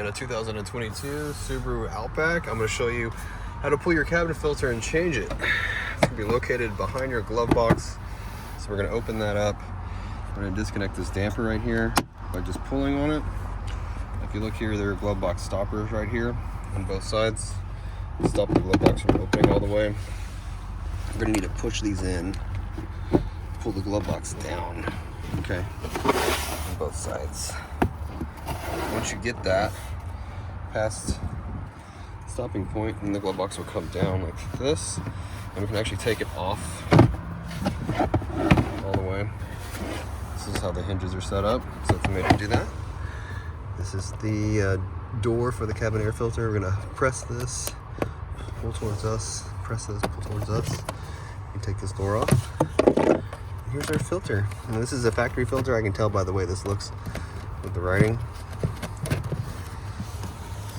a 2022 Subaru Outback. I'm going to show you how to pull your cabinet filter and change it. It's going to be located behind your glove box. So we're going to open that up. We're going to disconnect this damper right here by just pulling on it. If you look here, there are glove box stoppers right here on both sides. Stop the glove box from opening all the way. We're going to need to push these in, pull the glove box down, okay, on both sides. Once you get that past the stopping point, then the glove box will come down like this, and we can actually take it off all the way. This is how the hinges are set up, so it's made to do that. This is the door for the cabin air filter. We're gonna press this, pull towards us, press this, pull towards us. You take this door off. Here's our filter. And this is a factory filter. I can tell by the way this looks with the writing.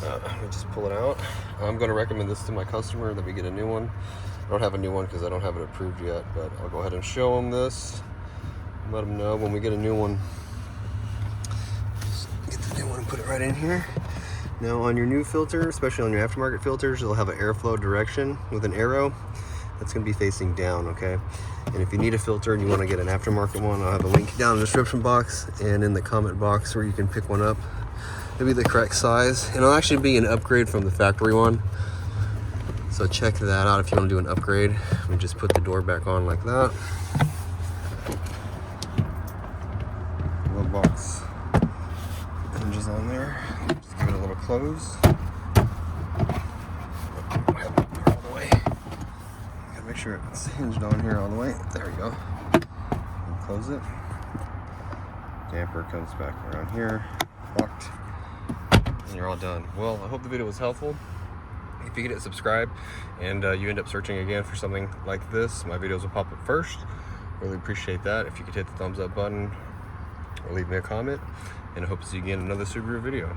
Let me just pull it out. I'm going to recommend this to my customer that we get a new one. I don't have a new one because I don't have it approved yet, but I'll go ahead and show them this. Let them know when we get a new one. Just get the new one and put it right in here. Now on your new filter, especially on your aftermarket filters, you'll have an airflow direction with an arrow that's going to be facing down, okay? And if you need a filter and you want to get an aftermarket one, I'll have a link down in the description box and in the comment box where you can pick one up. It'll be the correct size, and it'll actually be an upgrade from the factory one. So check that out if you want to do an upgrade. We just put the door back on like that. Glove box hinges on there. Just give it a little close. All the way. Gotta make sure it's hinged on here all the way. There we go. And close it. Damper comes back around here. Locked. And you're all done. Well, I hope the video was helpful. If you hit subscribe and you end up searching again for something like this, my videos will pop up first. Really appreciate that. If you could hit the thumbs up button or leave me a comment, and I hope to see you again in another Subaru video.